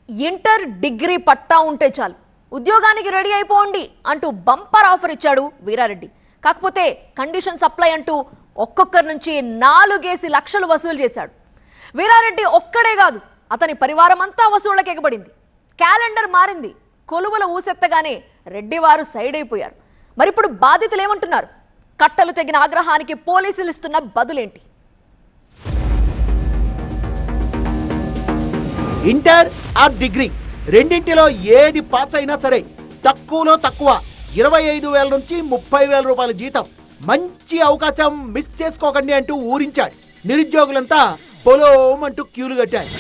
Inter degree పట్టా ఉంటే చాలు ఉద్యోగానికి రెడీ అయిపోండి అంటూ బంపర్ ఆఫర్ ఇచ్చాడు వీరారెడ్డి. కాకపోతే కండిషన్ సప్లై అంటూ ఒక్కొక్కరి నుంచి 4 లక్షలు వసూలు చేశాడు. వీరారెడ్డి ఒక్కడే కాదు, అతని పరివారం అంతా వసూళ్లకు ఎగబడింది. క్యాలెండర్ మారింది. కొలువుల ఊసెత్తగానే రెడ్డి వారు సైడ్ అయిపోయారు. మరిప్పుడు బాధితులు ఏమంటున్నారు? కట్టలు తెగిన ఆగ్రహానికి పోలీసులు ఇస్తున్న బదులేంటి? ఇంటర్ ఆర్ డిగ్రీ రెండింటిలో ఏది పాస్ అయినా సరే తక్కువలో తక్కువ 25,000 నుంచి 30,000 రూపాయల జీతం. మంచి అవకాశం మిస్ చేసుకోకండి అంటూ ఊరించాడు. నిరుద్యోగులంతా పొలోం అంటూ క్యూలు కట్టారు.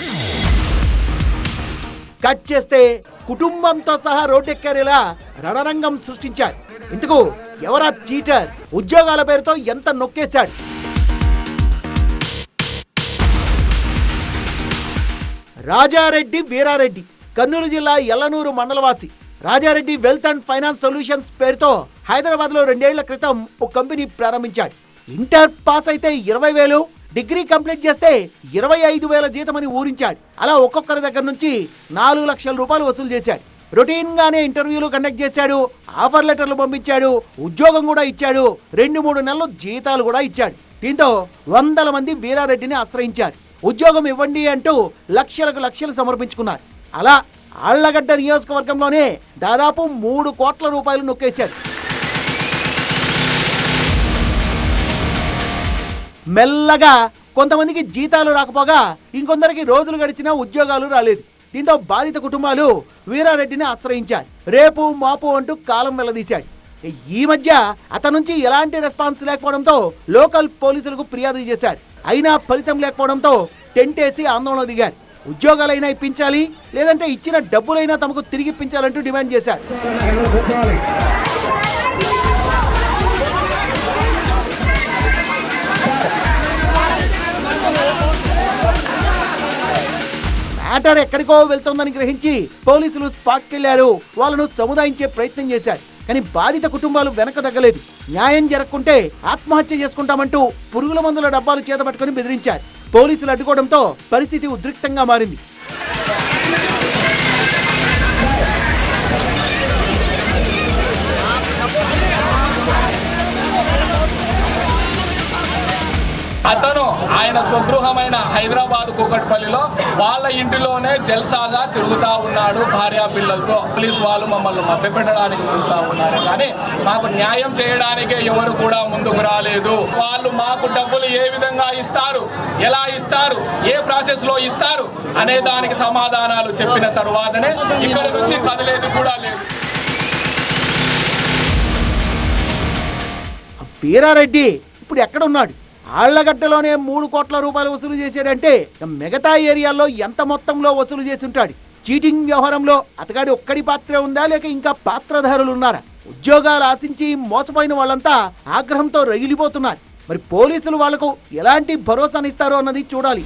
కట్ చేస్తే కుటుంబంతో సహా రోడ్డెక్కారేలా రణరంగం సృష్టించారు. ఇందుకు ఎవరా చీటర్? ఉద్యోగాల పేరుతో ఎంత నొక్కేశాడు. రాజారెడ్డి వీరారెడ్డి కర్నూలు జిల్లా ఎల్లనూరు మండలవాసి. Raja Reddy wealth and finance solutions పేరుతో హైదరాబాద్ లో 2 ఏళ్ల క్రితం ఒక కంపెనీ ప్రారంభించాడు. ఇంటర్ పాస్ అయితే 20,000, డిగ్రీ కంప్లీట్ చేస్తే 25,000 జీతమని ఊరించాడు. అలా ఒక్కొక్కరి దగ్గర నుంచి 4 లక్షల రూపాయలు వసూలు చేశాడు. రొటీన్ గానే ఇంటర్వ్యూలు కండక్ట్ చేశాడు, ఆఫర్ లెటర్లు పంపించాడు, ఉద్యోగం కూడా ఇచ్చాడు, 2-3 నెలలు జీతాలు కూడా ఇచ్చాడు. దీంతో వందల మంది వీరారెడ్డిని ఆశ్రయించారు. ఉద్యోగం ఇవ్వండి అంటూ లక్షలకు లక్షలు సమర్పించుకున్నారు. అలా ఆళ్లగడ్డ నియోజకవర్గంలోనే దాదాపు 3 కోట్ల రూపాయలు నొక్కేశారు. మెల్లగా కొంతమందికి జీతాలు రాకపోగా ఇంకొందరికి రోజులు గడిచినా ఉద్యోగాలు రాలేదు. దీంతో బాధిత కుటుంబాలు వీరారెడ్డిని ఆశ్రయించారు. రేపు మాపు అంటూ కాలం వెళ్లదీశాడు. ఈ మధ్య అతని నుంచి ఎలాంటి రెస్పాన్స్ లేకపోవడంతో లోకల్ పోలీసులకు ఫిర్యాదు చేశారు. అయినా ఫలితం లేకపోవడంతో టెంట్ వేసి ఆందోళన దిగారు. ఉద్యోగాలైనా ఇప్పించాలి, లేదంటే ఇచ్చిన డబ్బులైనా తమకు తిరిగి ఇప్పించాలంటూ డిమాండ్ చేశారు. మ్యాటర్ ఎక్కడికో వెళ్తోందని గ్రహించి పోలీసులు స్పాట్కి వెళ్లారు. వాళ్ళను సముదాయించే ప్రయత్నం చేశారు. కానీ బాధిత కుటుంబాలు వెనక తగ్గలేదు. న్యాయం జరగకుంటే ఆత్మహత్య చేసుకుంటామంటూ పురుగుల మందుల డబ్బాలు చేతపట్టుకుని బెదిరించారు. పోలీసులు అడ్డుకోవడంతో పరిస్థితి ఉద్రిక్తంగా మారింది. అతను ఆయన స్వగృహమైన హైదరాబాద్ కూకట్పల్లిలో వాళ్ళ ఇంటిలోనే జల్సాగా తిరుగుతా ఉన్నాడు భార్యా పిల్లలతో. పోలీసు వాళ్ళు మమ్మల్ని మభ్యపెట్టడానికి చూస్తూ ఉన్నారు, కానీ మాకు న్యాయం చేయడానికే ఎవరు కూడా ముందుకు రాలేదు. వాళ్ళు మాకు డబ్బులు ఏ విధంగా ఇస్తారు, ఎలా ఇస్తారు, ఏ ప్రాసెస్ లో ఇస్తారు అనే దానికి సమాధానాలు చెప్పిన తర్వాతనే ఇక్కడ నుంచి కదిలేది కూడా లేదు. వీరారెడ్డి ఇప్పుడు ఎక్కడ ఉన్నాడు? ఆళ్లగడ్డలోనే 3 కోట్ల రూపాయలు వసూలు చేశాడంటే మిగతా ఏరియాల్లో ఎంత మొత్తంలో వసూలు చేసి ఉంటాడు? చీటింగ్ వ్యవహారంలో అతగాడి ఒక్కడి పాత్ర ఉందా, లేక ఇంకా పాత్రధారులు ఉన్నారా? ఉద్యోగాలు ఆశించి మోసపోయిన వాళ్ళంతా ఆగ్రహంతో రగిలిపోతున్నారు. మరి పోలీసులు వాళ్లకు ఎలాంటి భరోసానిస్తారో అన్నది చూడాలి.